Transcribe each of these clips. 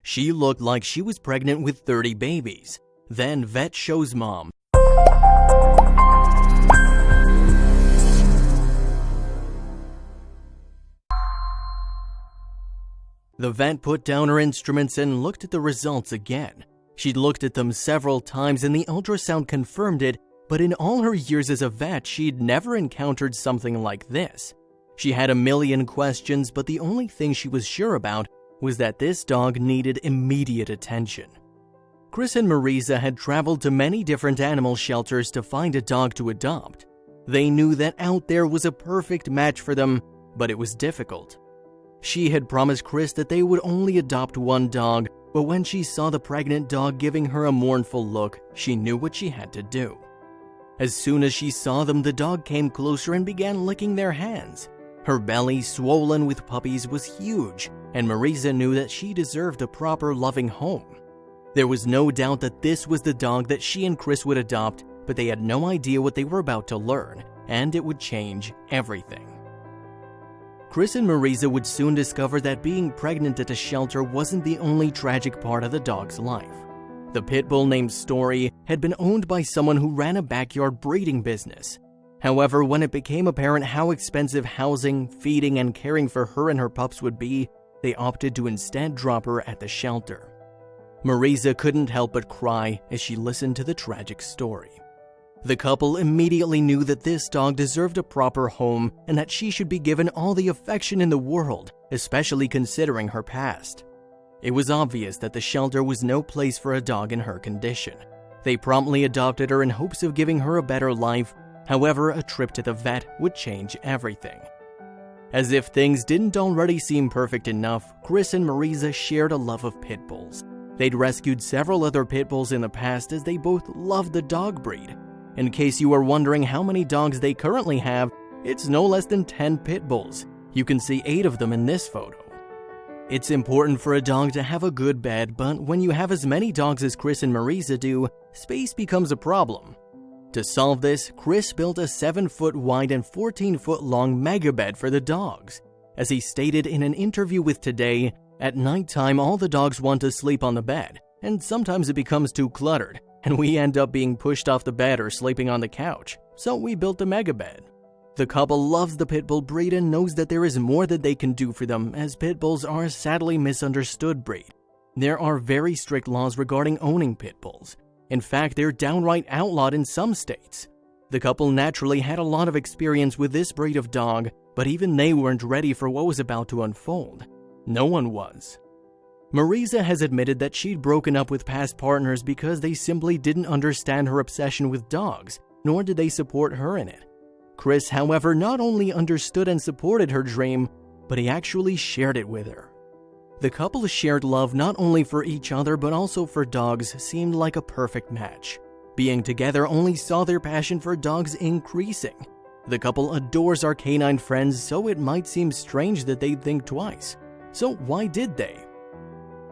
She looked like she was pregnant with 30 babies. Then vet shows mom. The vet put down her instruments and looked at the results again. She'd looked at them several times and the ultrasound confirmed it, but in all her years as a vet, she'd never encountered something like this. She had a million questions, but the only thing she was sure about was that this dog needed immediate attention. Chris and Marisa had traveled to many different animal shelters to find a dog to adopt. They knew that out there was a perfect match for them, but it was difficult. She had promised Chris that they would only adopt one dog, but when she saw the pregnant dog giving her a mournful look, she knew what she had to do. As soon as she saw them, the dog came closer and began licking their hands. Her belly, swollen with puppies, was huge, and Marisa knew that she deserved a proper, loving home. There was no doubt that this was the dog that she and Chris would adopt, but they had no idea what they were about to learn, and it would change everything. Chris and Marisa would soon discover that being pregnant at a shelter wasn't the only tragic part of the dog's life. The pit bull named Story had been owned by someone who ran a backyard breeding business. However, when it became apparent how expensive housing, feeding, and caring for her and her pups would be, they opted to instead drop her at the shelter. Marisa couldn't help but cry as she listened to the tragic story. The couple immediately knew that this dog deserved a proper home and that she should be given all the affection in the world, especially considering her past. It was obvious that the shelter was no place for a dog in her condition. They promptly adopted her in hopes of giving her a better life. However, a trip to the vet would change everything. As if things didn't already seem perfect enough, Chris and Marisa shared a love of pit bulls. They'd rescued several other pit bulls in the past as they both loved the dog breed. In case you are wondering how many dogs they currently have, it's no less than 10 pit bulls. You can see 8 of them in this photo. It's important for a dog to have a good bed, but when you have as many dogs as Chris and Marisa do, space becomes a problem. To solve this, Chris built a 7-foot wide and 14-foot long mega bed for the dogs. As he stated in an interview with Today, at nighttime all the dogs want to sleep on the bed, and sometimes it becomes too cluttered, and we end up being pushed off the bed or sleeping on the couch, so we built a mega bed. The couple loves the pit bull breed and knows that there is more that they can do for them, as pit bulls are a sadly misunderstood breed. There are very strict laws regarding owning pit bulls. In fact, they're downright outlawed in some states. The couple naturally had a lot of experience with this breed of dog, but even they weren't ready for what was about to unfold. No one was. Marisa has admitted that she'd broken up with past partners because they simply didn't understand her obsession with dogs, nor did they support her in it. Chris, however, not only understood and supported her dream, but he actually shared it with her. The couple's shared love not only for each other but also for dogs seemed like a perfect match. Being together only saw their passion for dogs increasing. The couple adores our canine friends, so it might seem strange that they'd think twice. So why did they?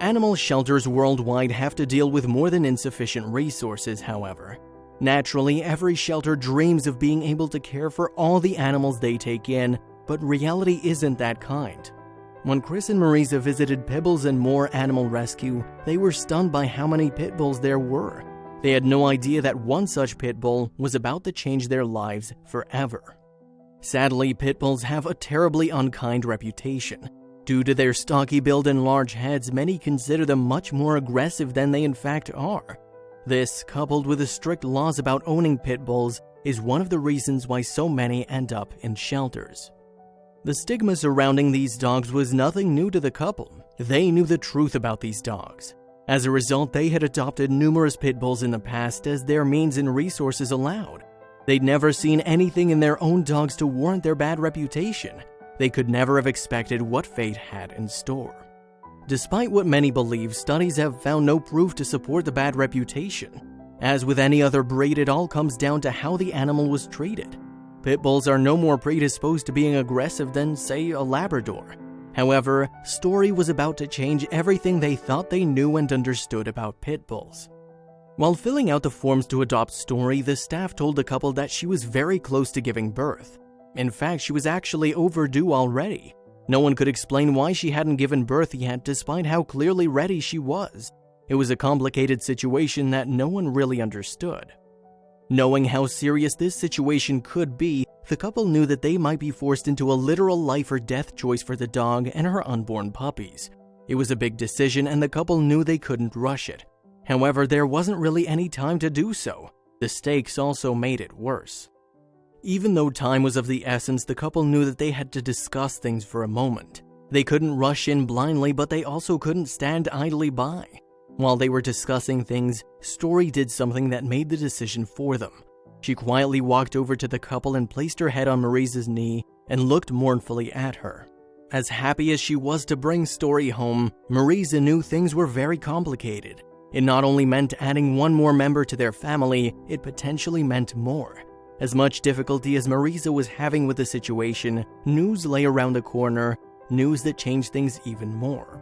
Animal shelters worldwide have to deal with more than insufficient resources, however. Naturally, every shelter dreams of being able to care for all the animals they take in, but reality isn't that kind. When Chris and Marisa visited Pibbles and More Animal Rescue, they were stunned by how many pit bulls there were. They had no idea that one such pit bull was about to change their lives forever. Sadly, pit bulls have a terribly unkind reputation. Due to their stocky build and large heads, many consider them much more aggressive than they in fact are. This, coupled with the strict laws about owning pit bulls, is one of the reasons why so many end up in shelters. The stigma surrounding these dogs was nothing new to the couple. They knew the truth about these dogs. As a result, they had adopted numerous pit bulls in the past as their means and resources allowed. They'd never seen anything in their own dogs to warrant their bad reputation. They could never have expected what fate had in store. Despite what many believe, studies have found no proof to support the bad reputation. As with any other breed, it all comes down to how the animal was treated. Pit bulls are no more predisposed to being aggressive than, say, a Labrador. However, Story was about to change everything they thought they knew and understood about pit bulls. While filling out the forms to adopt Story, the staff told the couple that she was very close to giving birth. In fact, she was actually overdue already. No one could explain why she hadn't given birth yet despite how clearly ready she was. It was a complicated situation that no one really understood. Knowing how serious this situation could be, the couple knew that they might be forced into a literal life or death choice for the dog and her unborn puppies. It was a big decision and the couple knew they couldn't rush it. However, there wasn't really any time to do so. The stakes also made it worse. Even though time was of the essence, the couple knew that they had to discuss things for a moment. They couldn't rush in blindly, but they also couldn't stand idly by. While they were discussing things, Story did something that made the decision for them. She quietly walked over to the couple and placed her head on Marisa's knee and looked mournfully at her. As happy as she was to bring Story home, Marisa knew things were very complicated. It not only meant adding one more member to their family, it potentially meant more. As much difficulty as Marisa was having with the situation, news lay around the corner, news that changed things even more.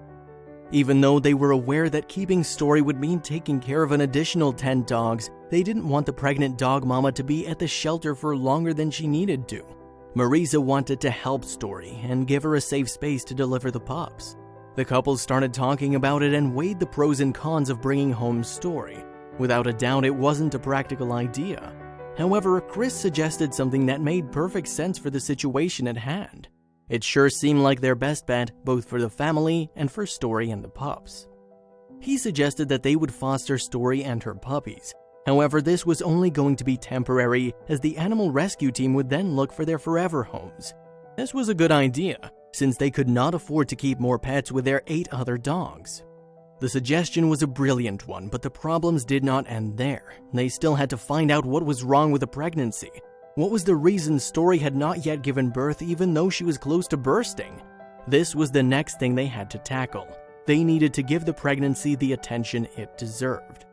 Even though they were aware that keeping Story would mean taking care of an additional 10 dogs, they didn't want the pregnant dog mama to be at the shelter for longer than she needed to. Marisa wanted to help Story and give her a safe space to deliver the pups. The couple started talking about it and weighed the pros and cons of bringing home Story. Without a doubt, it wasn't a practical idea. However, Chris suggested something that made perfect sense for the situation at hand. It sure seemed like their best bet, both for the family and for Story and the pups. He suggested that they would foster Story and her puppies. However, this was only going to be temporary, as the animal rescue team would then look for their forever homes. This was a good idea, since they could not afford to keep more pets with their 8 other dogs. The suggestion was a brilliant one, but the problems did not end there. They still had to find out what was wrong with the pregnancy. What was the reason Story had not yet given birth even though she was close to bursting? This was the next thing they had to tackle. They needed to give the pregnancy the attention it deserved.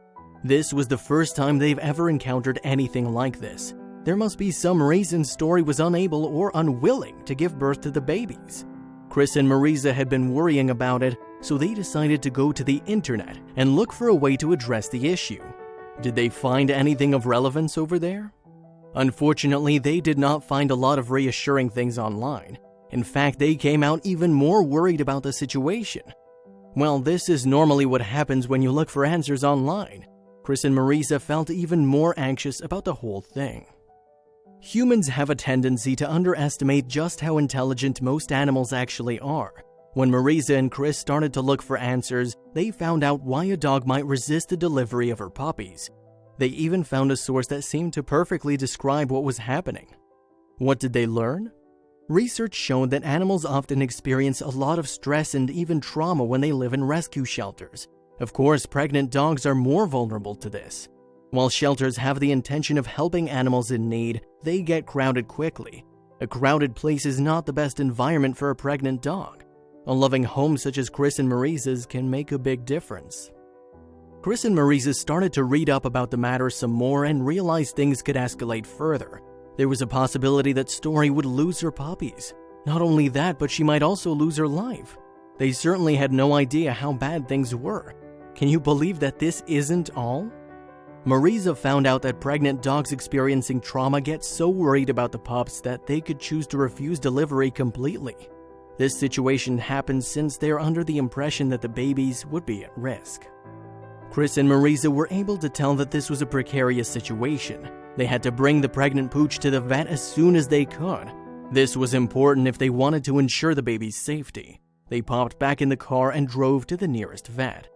This was the first time they've ever encountered anything like this. There must be some reason Story was unable or unwilling to give birth to the babies. Chris and Marisa had been worrying about it, so they decided to go to the internet and look for a way to address the issue. Did they find anything of relevance over there? Unfortunately, they did not find a lot of reassuring things online. In fact, they came out even more worried about the situation. Well, this is normally what happens when you look for answers online. Chris and Marisa felt even more anxious about the whole thing. Humans have a tendency to underestimate just how intelligent most animals actually are. When Marisa and Chris started to look for answers, they found out why a dog might resist the delivery of her puppies. They even found a source that seemed to perfectly describe what was happening. What did they learn? Research showed that animals often experience a lot of stress and even trauma when they live in rescue shelters. Of course, pregnant dogs are more vulnerable to this. While shelters have the intention of helping animals in need, they get crowded quickly. A crowded place is not the best environment for a pregnant dog. A loving home such as Chris and Marisa's can make a big difference. Chris and Marisa started to read up about the matter some more and realized things could escalate further. There was a possibility that Story would lose her puppies. Not only that, but she might also lose her life. They certainly had no idea how bad things were. Can you believe that this isn't all? Marisa found out that pregnant dogs experiencing trauma get so worried about the pups that they could choose to refuse delivery completely. This situation happens since they are under the impression that the babies would be at risk. Chris and Marisa were able to tell that this was a precarious situation. They had to bring the pregnant pooch to the vet as soon as they could. This was important if they wanted to ensure the baby's safety. They popped back in the car and drove to the nearest vet.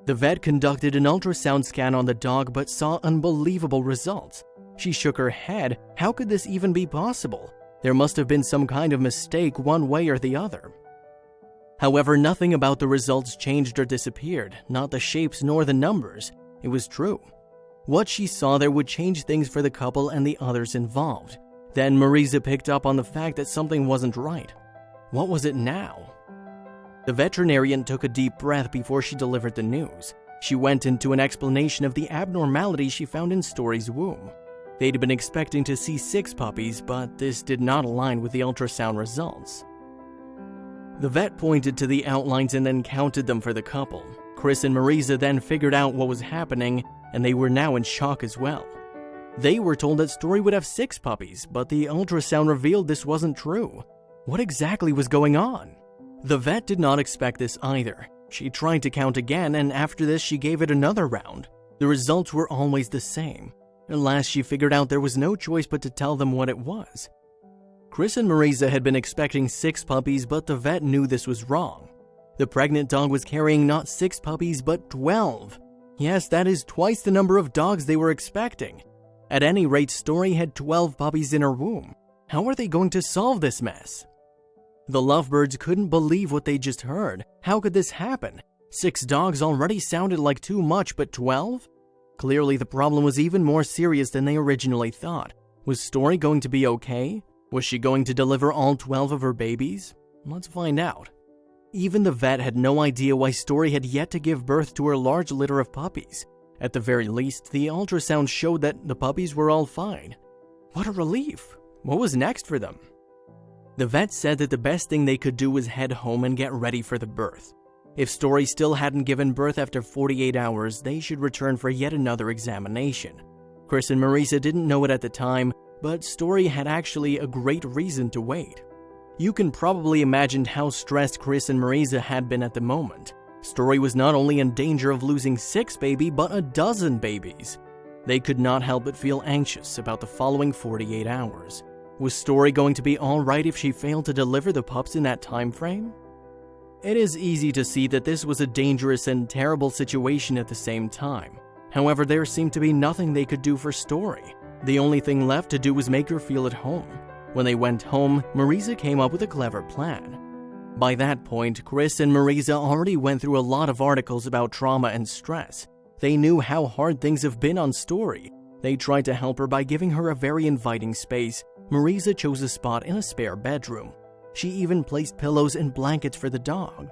The vet conducted an ultrasound scan on the dog but saw unbelievable results. She shook her head. How could this even be possible? There must have been some kind of mistake one way or the other. However, nothing about the results changed or disappeared, not the shapes nor the numbers. It was true. What she saw there would change things for the couple and the others involved. Then Marisa picked up on the fact that something wasn't right. What was it now? The veterinarian took a deep breath before she delivered the news. She went into an explanation of the abnormality she found in Story's womb. They'd been expecting to see 6 puppies, but this did not align with the ultrasound results. The vet pointed to the outlines and then counted them for the couple. Chris and Marisa then figured out what was happening, and they were now in shock as well. They were told that Story would have 6 puppies, but the ultrasound revealed this wasn't true. What exactly was going on? The vet did not expect this either. She tried to count again, and after this she gave it another round. The results were always the same. At last she figured out there was no choice but to tell them what it was. Chris and Marisa had been expecting 6 puppies, but the vet knew this was wrong. The pregnant dog was carrying not 6 puppies, but 12. Yes, that is twice the number of dogs they were expecting. At any rate, Story had 12 puppies in her womb. How are they going to solve this mess? The lovebirds couldn't believe what they just heard. How could this happen? 6 dogs already sounded like too much, but 12? Clearly, the problem was even more serious than they originally thought. Was Story going to be okay? Was she going to deliver all 12 of her babies? Let's find out. Even the vet had no idea why Story had yet to give birth to her large litter of puppies. At the very least, the ultrasound showed that the puppies were all fine. What a relief! What was next for them? The vet said that the best thing they could do was head home and get ready for the birth. If Story still hadn't given birth after 48 hours, they should return for yet another examination. Chris and Marisa didn't know it at the time, but Story had actually a great reason to wait. You can probably imagine how stressed Chris and Marisa had been at the moment. Story was not only in danger of losing 6 babies, but a dozen babies. They could not help but feel anxious about the following 48 hours. Was Story going to be alright if she failed to deliver the pups in that time frame? It is easy to see that this was a dangerous and terrible situation at the same time. However, there seemed to be nothing they could do for Story. The only thing left to do was make her feel at home. When they went home, Marisa came up with a clever plan. By that point, Chris and Marisa already went through a lot of articles about trauma and stress. They knew how hard things have been on Story. They tried to help her by giving her a very inviting space. Marisa chose a spot in a spare bedroom. She even placed pillows and blankets for the dog.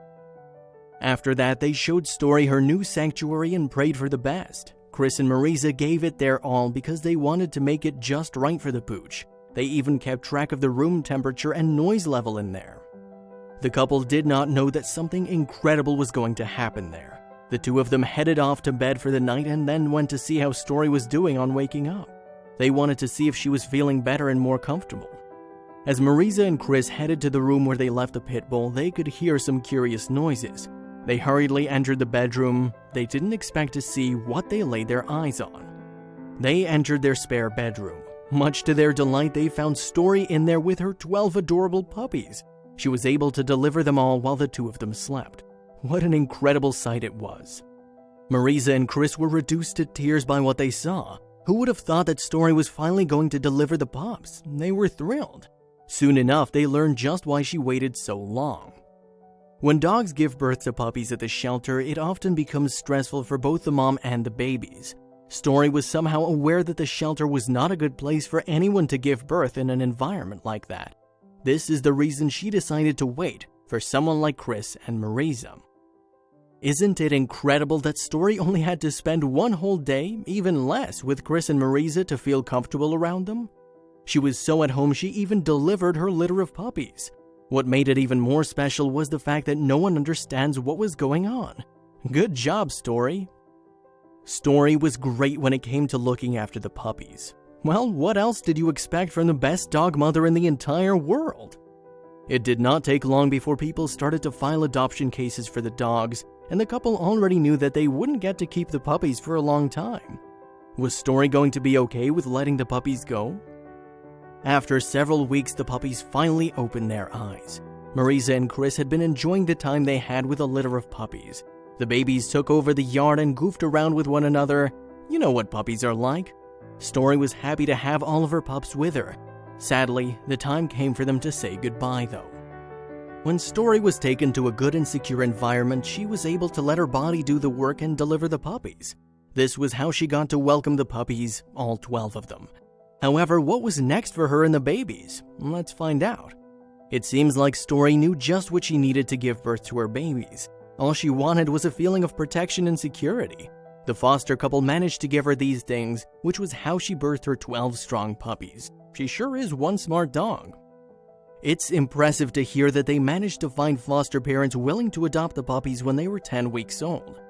After that, they showed Story her new sanctuary and prayed for the best. Chris and Marisa gave it their all because they wanted to make it just right for the pooch. They even kept track of the room temperature and noise level in there. The couple did not know that something incredible was going to happen there. The two of them headed off to bed for the night and then went to see how Story was doing on waking up. They wanted to see if she was feeling better and more comfortable. As Marisa and Chris headed to the room where they left the pit bull, they could hear some curious noises. They hurriedly entered the bedroom. They didn't expect to see what they laid their eyes on. They entered their spare bedroom. Much to their delight, they found Story in there with her 12 adorable puppies. She was able to deliver them all while the two of them slept. What an incredible sight it was. Marisa and Chris were reduced to tears by what they saw. Who would have thought that Story was finally going to deliver the pups? They were thrilled. Soon enough, they learned just why she waited so long. When dogs give birth to puppies at the shelter, it often becomes stressful for both the mom and the babies. Story was somehow aware that the shelter was not a good place for anyone to give birth in an environment like that. This is the reason she decided to wait for someone like Chris and Marisa. Isn't it incredible that Story only had to spend one whole day, even less, with Chris and Marisa to feel comfortable around them? She was so at home she even delivered her litter of puppies. What made it even more special was the fact that no one understands what was going on. Good job, Story. Story was great when it came to looking after the puppies. Well, what else did you expect from the best dog mother in the entire world? It did not take long before people started to file adoption cases for the dogs, and the couple already knew that they wouldn't get to keep the puppies for a long time. Was Story going to be okay with letting the puppies go? After several weeks, the puppies finally opened their eyes. Marisa and Chris had been enjoying the time they had with a litter of puppies. The babies took over the yard and goofed around with one another. You know what puppies are like. Story was happy to have all of her pups with her. Sadly, the time came for them to say goodbye though. When Story was taken to a good and secure environment, she was able to let her body do the work and deliver the puppies. This was how she got to welcome the puppies, all 12 of them. However, what was next for her and the babies? Let's find out. It seems like Story knew just what she needed to give birth to her babies. All she wanted was a feeling of protection and security. The foster couple managed to give her these things, which was how she birthed her 12 strong puppies. She sure is one smart dog. It's impressive to hear that they managed to find foster parents willing to adopt the puppies when they were 10 weeks old.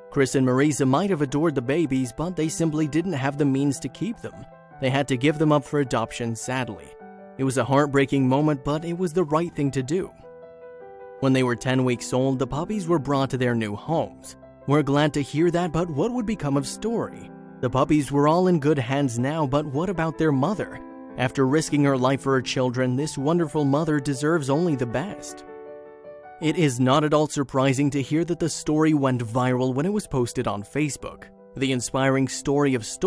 Chris and Marisa might have adored the babies, but they simply didn't have the means to keep them. They had to give them up for adoption, sadly. It was a heartbreaking moment, but it was the right thing to do. When they were 10 weeks old, the puppies were brought to their new homes. We're glad to hear that, but what would become of Story? The puppies were all in good hands now, but what about their mother? After risking her life for her children, this wonderful mother deserves only the best. It is not at all surprising to hear that the story went viral when it was posted on Facebook. The inspiring story of Story